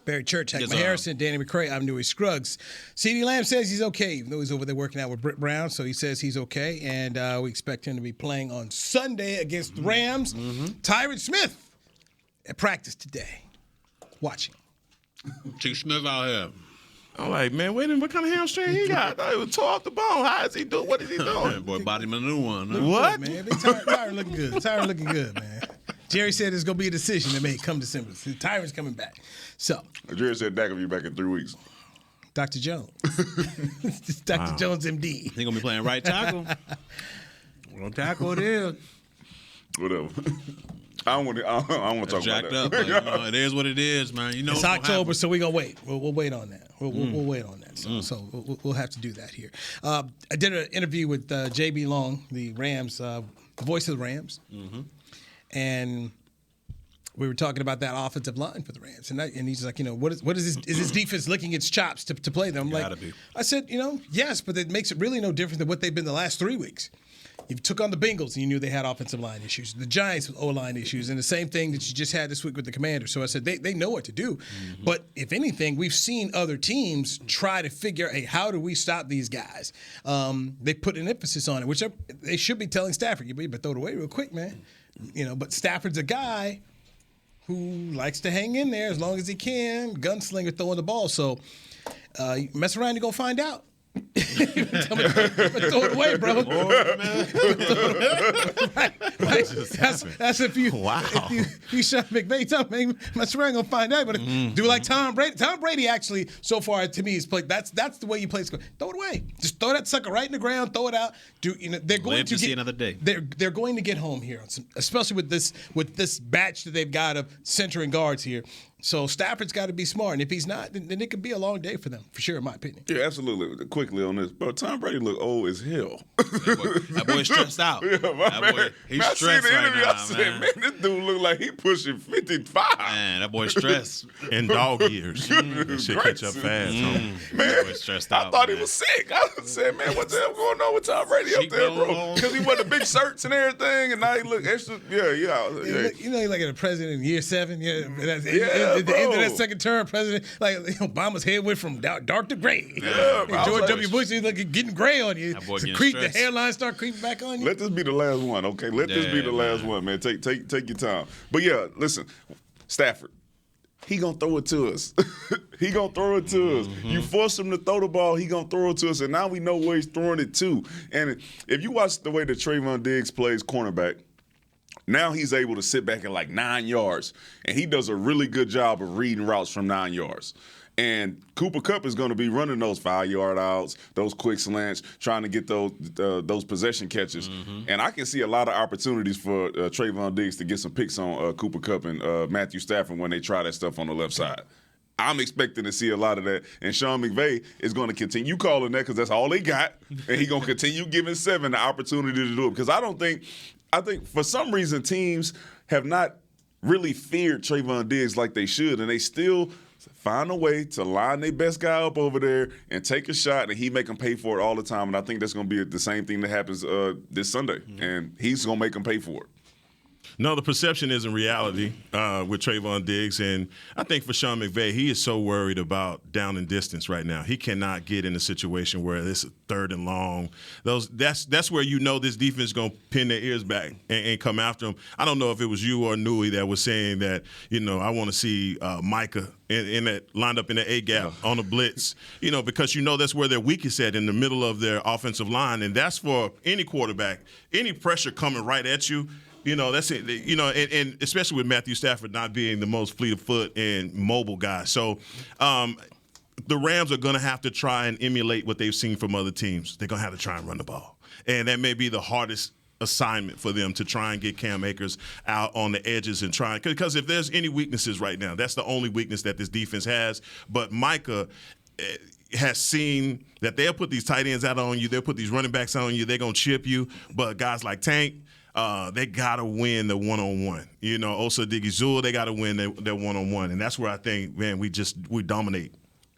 Barry Church, Hackman Harrison, Danny McCray, I'm Newey Scruggs. CeeDee Lamb says he's okay, even though he's over there working out with Britt Brown, so he says he's okay, and we expect him to be playing on Sunday against the Rams. Tyron Smith at practice today, watching. Chief Smith out here. I'm like, man, wait a minute, what kind of hamstring he got? I thought he was tore off the bone. How is he doing? What is he doing? Boy, bought him a new one. Huh? What? Good, man. Tyron looking good. Tyron looking good, man. Jerry said there's going to be a decision to make come December. Tyron's coming back. So. Jerry said Dak will be back in 3 weeks. Dr. Jones. Dr. Jones, MD. He going to be playing right tackle. Well, tackle it is. Whatever. I don't want to talk about jacked that. up. But, it is what it is, man. You know, it's October, so we're going to wait. We'll wait on that. We'll wait on that. So we'll have to do that here. I did an interview with J.B. Long, the Rams, the voice of the Rams. Mm-hmm. And we were talking about that offensive line for the Rams. And he's like, what is this? Is this defense licking its chops to play them? I said, yes, but it makes it really no different than what they've been the last 3 weeks. You took on the Bengals, and you knew they had offensive line issues. The Giants with O-line issues, and the same thing that you just had this week with the Commanders. So I said they know what to do. Mm-hmm. But if anything, we've seen other teams try to figure, hey, how do we stop these guys? They put an emphasis on it, which they should be telling Stafford, you better throw it away real quick, man. But Stafford's a guy who likes to hang in there as long as he can, gunslinger throwing the ball. So you mess around, you're going to find out. Throw it away, bro. That's if you Sean McVay. Mess around, gonna find out. But do like Tom Brady. Tom Brady actually, so far to me, has played. That's the way he plays. Throw it away. Just throw that sucker right in the ground. Throw it out. They're going to see another day. They're going to get home here, especially with this batch that they've got of center and guards here. So Stafford's got to be smart, and if he's not, then it could be a long day for them, for sure, in my opinion. Yeah, absolutely. Quickly on this, bro, Tom Brady look old as hell. That boy's stressed out. Yeah, he's stressed right now, I said, man, this dude look like he pushing 55. Man, that boy's stressed. In dog years. That shit catch up fast. Man, that boy's stressed out, I thought he was sick. I said, man, what the hell going on with Tom Brady up there, bro? Because he wore the big shirts and everything, and now he look extra. Yeah. He like a president in year 7. Yeah, at the bro. end of that second term, president, like Obama's head went from dark to gray. Yeah, George W. Bush is like getting gray on you. The hairline start creeping back on you. Let this be the last one, okay? Let this be the last one, man. Take your time. But yeah, listen, Stafford, he gonna throw it to us. He gonna throw it to us. You force him to throw the ball, he gonna throw it to us, and now we know where he's throwing it to. And if you watch the way that Trayvon Diggs plays cornerback, now he's able to sit back at like 9 yards, and he does a really good job of reading routes from 9 yards. And Cooper Kupp is going to be running those 5-yard outs, those quick slants, trying to get those possession catches. And I can see a lot of opportunities for Trayvon Diggs to get some picks on Cooper Kupp and Matthew Stafford when they try that stuff on the left side. I'm expecting to see a lot of that. And Sean McVay is going to continue calling that because that's all they got. And he's going to continue giving 7 the opportunity to do it. Because I think for some reason teams have not really feared Trayvon Diggs like they should, and they still find a way to line their best guy up over there and take a shot, and he make them pay for it all the time. And I think that's going to be the same thing that happens this Sunday, and he's going to make them pay for it. No, the perception isn't reality with Trayvon Diggs. And I think for Sean McVay, he is so worried about down and distance right now. He cannot get in a situation where it's 3rd and long. That's where you know this defense is going to pin their ears back and come after him. I don't know if it was you or Newey that was saying that, I want to see Micah in that lined up in the A-gap on the blitz, because that's where they're weakest at, in the middle of their offensive line. And that's for any quarterback. Any pressure coming right at you, that's it. And especially with Matthew Stafford not being the most fleet of foot and mobile guy. So the Rams are going to have to try and emulate what they've seen from other teams. They're going to have to try and run the ball. And that may be the hardest assignment for them, to try and get Cam Akers out on the edges and try. Because if there's any weaknesses right now, that's the only weakness that this defense has. But Micah has seen that they'll put these tight ends out on you. They'll put these running backs on you. They're going to chip you. But guys like Tank, they got to win the one-on-one. Osa Digizua, they got to win their one-on-one. And that's where I think, man, we dominate.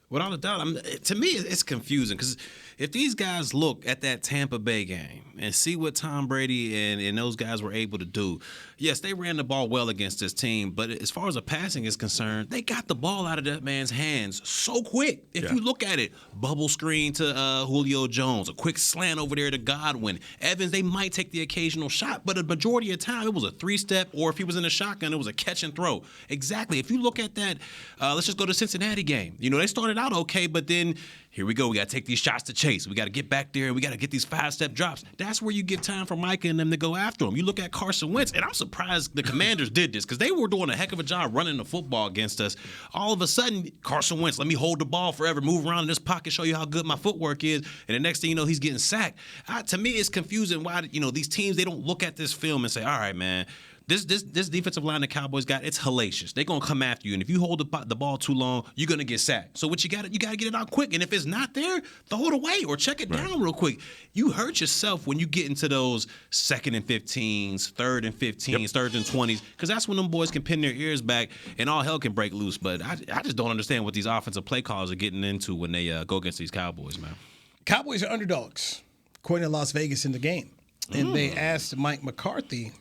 Without a doubt. To me, it's confusing because if these guys look at that Tampa Bay game and see what Tom Brady and those guys were able to do, yes, they ran the ball well against this team, but as far as the passing is concerned, they got the ball out of that man's hands so quick. If you look at it, bubble screen to Julio Jones, a quick slant over there to Godwin. Evans, they might take the occasional shot, but a majority of the time it was a 3-step, or if he was in a shotgun, it was a catch and throw. Exactly. If you look at that, let's just go to the Cincinnati game. They started out okay, but then here we go. We got to take these shots to Chase. We got to get back there. We got to get these 5-step drops. That's where you give time for Micah and them to go after him. You look at Carson Wentz, and I'm surprised the Commanders did this because they were doing a heck of a job running the football against us. All of a sudden, Carson Wentz, let me hold the ball forever, move around in this pocket, show you how good my footwork is, and the next thing you know, he's getting sacked. To me, it's confusing why these teams, they don't look at this film and say, all right, man, This defensive line the Cowboys got, it's hellacious. They're going to come after you, and if you hold the ball too long, you're going to get sacked. So what you got to get it out quick, and if it's not there, throw it away or check it down real quick. You hurt yourself when you get into those 2nd and 15s, 3rd and 15s, 3rd and 20s, because that's when them boys can pin their ears back and all hell can break loose. But I just don't understand what these offensive play calls are getting into when they go against these Cowboys, man. Cowboys are underdogs, according to Las Vegas in the game. And they asked Mike McCarthy,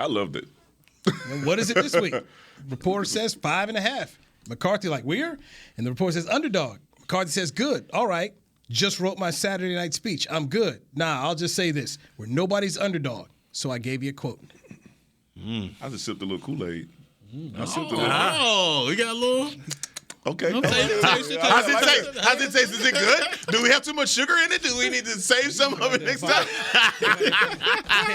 I loved it. What is it this week? Reporter says 5.5. McCarthy we're? And the reporter says underdog. McCarthy says good. All right. Just wrote my Saturday night speech. I'm good. Nah, I'll just say this. We're nobody's underdog. So I gave you a quote. I just sipped a little Kool-Aid. I sipped a little. Oh, we got a little. Okay. How's it taste? Is it good? Do we have too much sugar in it? Do we need to save some of it next time?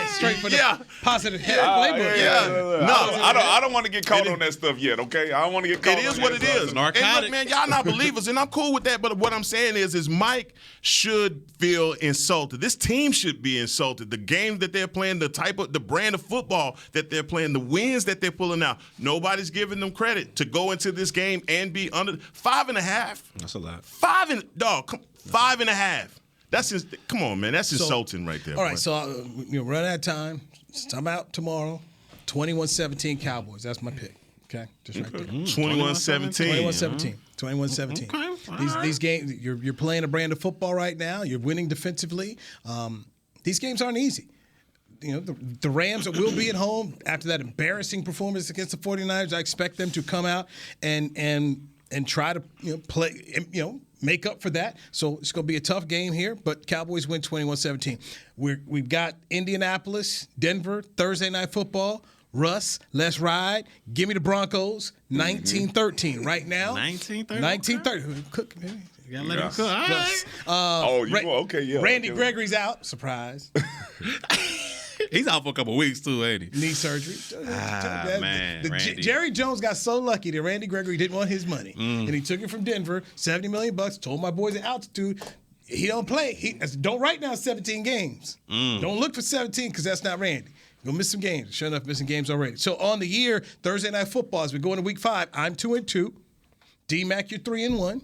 Straight for the positive playbook. No, I don't want to get caught on that stuff yet, okay? I don't want to get caught on that. It is what it is. And look, man, y'all not believers, and I'm cool with that, but what I'm saying is Mike should feel insulted. This team should be insulted. The game that they're playing, the brand of football that they're playing, the wins that they're pulling out, nobody's giving them credit to go into this game and be under 5.5. That's a lot. 5.5. Come on, man. That's insulting right there. All right, so run out of time. I'm out tomorrow. 21-17 Cowboys. That's my pick. Okay, just right there. 21-17. 21-17. These games, you're playing a brand of football right now. You're winning defensively. These games aren't easy. The Rams will be at home after that embarrassing performance against the 49ers. I expect them to come out and try to play, make up for that. So it's going to be a tough game here, but Cowboys win 21-17. We've got Indianapolis, Denver, Thursday Night Football. Russ, let's ride. Give me the Broncos, 19-13 right now. 19-13. Cook, maybe. You got to let him cook. All right. Okay, yeah. Randy Gregory's out. Surprise. He's out for a couple weeks, too, ain't he? Knee surgery. Man, Randy. Jerry Jones got so lucky that Randy Gregory didn't want his money. And he took it from Denver, $70 million, told my boys at altitude, he don't play. Don't write down 17 games. Don't look for 17 because that's not Randy. You'll miss some games. Sure enough, missing games already. So on the year, Thursday Night Football, as we go into Week 5, I'm 2-2. D-Mac, you're 3-1.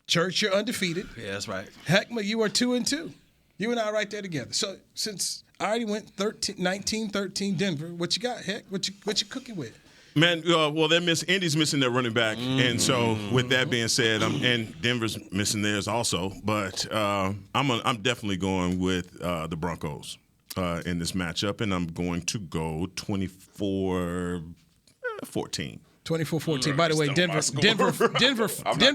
Church, you're undefeated. Yeah, that's right. Heckma, you are 2-2. You and I are right there together. So since I already went 19-13 Denver, what you got, Heck? What you cooking with? Man, Indy's missing their running back, and so with that being said, and Denver's missing theirs also. But I'm definitely going with the Broncos in this matchup, and I'm going to go 24-14. 24-14. By the way, Denver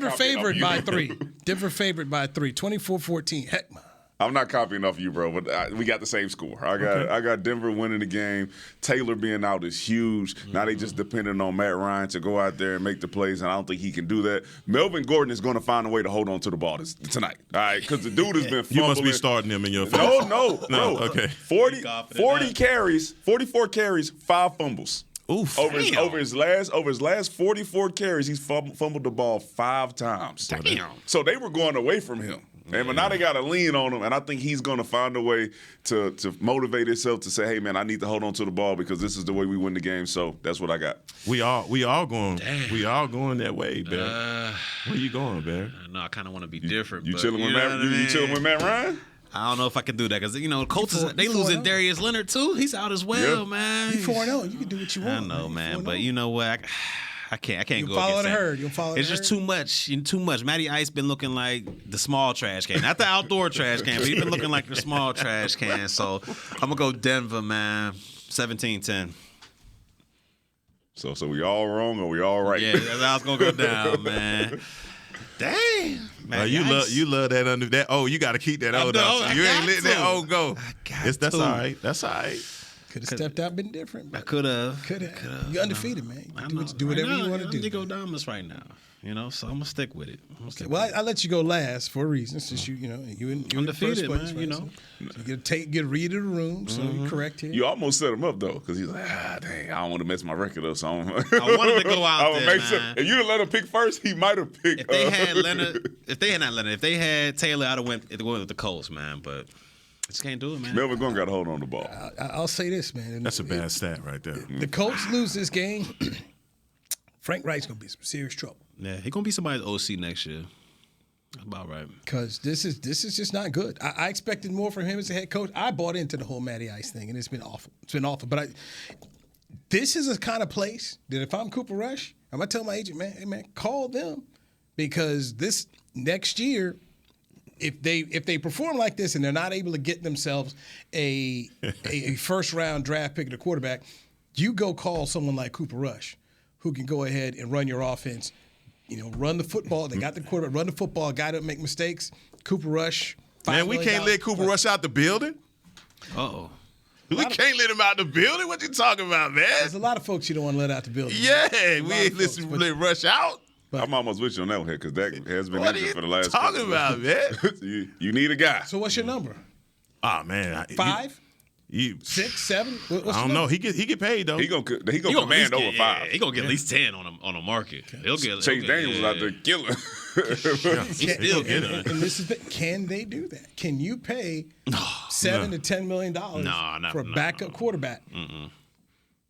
favored by 3. Denver favored by 3. 24-14. Heckma. I'm not copying off you, bro, but we got the same score. I got Denver winning the game. Taylor being out is huge. Now they just depending on Matt Ryan to go out there and make the plays, and I don't think he can do that. Melvin Gordon is going to find a way to hold on to the ball tonight, all right? Because the dude has been fumbling. You must be starting him in your face. No. Okay. 44 carries, 5 fumbles. Oof. Over his last 44 carries, he's fumbled the ball 5 times. Damn. So they were going away from him. And but now they got to lean on him, and I think he's going to find a way to motivate himself to say, hey, man, I need to hold on to the ball because this is the way we win the game. So that's what I got. We all going that way, Bear. Where you going, Bear? No, I kind of want to be different. You chilling with Matt? You chilling with Matt Ryan? I don't know if I can do that because, Colts, they losing Darius Leonard, too. He's out as well, man. You 4-0. You can do what you want. I know, man. But you know what? I can't You go follow against the that. herd. You follow the It's just too much. Too much. Matty Ice been looking like the small trash can, not the outdoor trash can, but he's been looking like the small trash can. So I'm gonna go Denver, man. 17-10. So we all wrong or we all right? Yeah, that's how it's gonna go down, man. Dang, man. You love that under that. Oh, you got to keep that old up. You ain't letting that old go. That's all right. That's all right. Could have stepped out, been different. I could have. You're undefeated, man. You do whatever you want to do. I'm Nico Damas right now, so I'm gonna stick with it. Well, I let you go last for a reason, since you undefeated, first place, man. right? So you get a read of the room, so you correct here. You almost set him up though, because he's like, dang, I don't want to mess my record up, so I wanted to go out there, man. If you had let him pick first, he might have picked. If they had Leonard, if they had Taylor, I'd have went with the Colts, man. But just can't do it, man. Melvin Gordon got to hold on the ball. I'll say this, man. That's a bad stat right there. The Colts lose this game. Frank Wright's gonna be in some serious trouble. Yeah, he's gonna be somebody's OC next year. That's about right. Because this is just not good. I expected more from him as a head coach. I bought into the whole Matty Ice thing, and it's been awful. It's been awful. But this is a kind of place that if I'm Cooper Rush, I'm gonna tell my agent, man, hey man, call them, because this next year, if they perform like this and they're not able to get themselves a first round draft pick at a quarterback, you go call someone like Cooper Rush, who can go ahead and run your offense. Run the football. They got the quarterback. Run the football. Guy doesn't make mistakes. Cooper Rush. Man, we can't let Cooper Rush out the building. Uh-oh. We can't let him out the building. What you talking about, man? There's a lot of folks you don't want to let out the building. Yeah, we ain't let Rush out. I'm almost with you on that one here, because that has been injured for the last. What are you talking about, man? you need a guy. So what's your number? Oh man, 5, 6, 7. I don't know. He get paid though. He gonna command over 5. He gonna get at least 10 on the market. He'll get Chase Daniels was out there killing. Still get it. And this is can they do that? Can you pay $7 to $10 million for a backup quarterback? Mm-mm.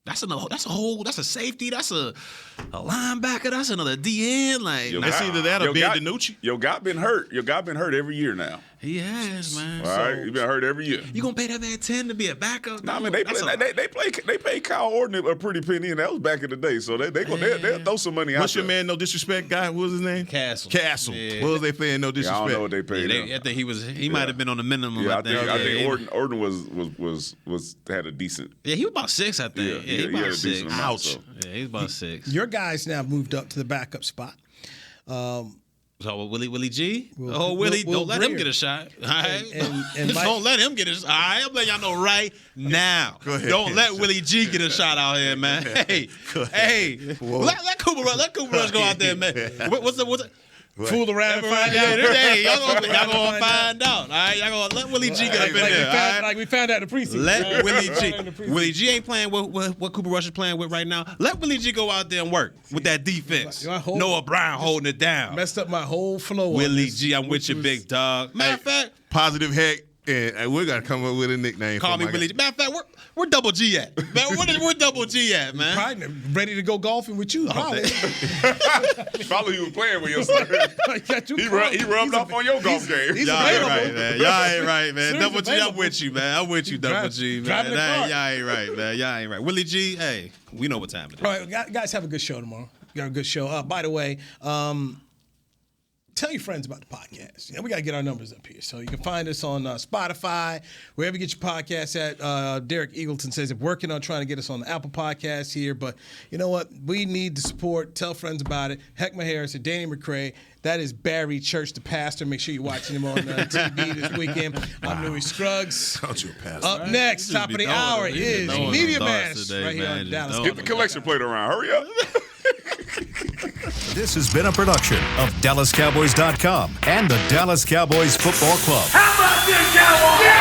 That's a safety. That's a linebacker. That's another DN. Like it's either that or Ben DiNucci. Your guy been hurt. Your guy been hurt every year now. He has, man. All right, he been hurt every year. You gonna pay that man 10 to be a backup? No, I mean they paid Kyle Orton a pretty penny, and that was back in the day. So they'll throw some money out. What's your man? No disrespect guy. What was his name? Castle. Yeah. What was they paying? No disrespect. I don't know what they paid. I think he might have been on the minimum. Yeah, I think Orton was had a decent. Yeah, he was about 6, I think. Yeah, he had a decent amount. Ouch. So. Yeah, he's about 6. Your guys now moved up to the backup spot. So Willie G? Willie, don't let him get a shot. All right? And don't let him get a shot. All right, I'm letting y'all know right now. Don't let Willie G get a shot out here, man. Hey, let Cooper Rush go out there, man. What's the fool around and find out. Hey, y'all gonna find out. All right, y'all gonna let Willie G get up in there. Like we found out in the preseason. Let Willie G. Willie G ain't playing what Cooper Rush is playing with right now. Let Willie G go out there and work with that defense. Noah Brown holding it down. Messed up my whole flow. Willie G, I'm with you, big dog. Matter of fact, positive heck. And we got to come up with a nickname. Call me Willie G. Matter of fact, where Double G at? Man, where Double G at, man? Probably ready to go golfing with you. Probably he was playing with your He rubbed off on your golf game. Y'all ain't right, man. Y'all ain't right, man. Double G, I'm with you, man. I'm with you, Double G, man. Y'all ain't right, man. Y'all ain't right. Willie G, hey, we know what time it is. All right, guys, have a good show tomorrow. You got a good show. By the way, tell your friends about the podcast. We got to get our numbers up here. So you can find us on Spotify, wherever you get your podcasts at. Derek Eagleton says they're working on trying to get us on the Apple Podcasts here. But you know what? We need the support. Tell friends about it. Heckma Harris and Danny McCray. That is Barry Church, the pastor. Make sure you're watching him on TV this weekend. I'm Louis Scruggs. Up next, top of the hour is Media Mass right here on Dallas. Get the collection plate around. Hurry up. This has been a production of DallasCowboys.com and the Dallas Cowboys Football Club. How about this, Cowboys?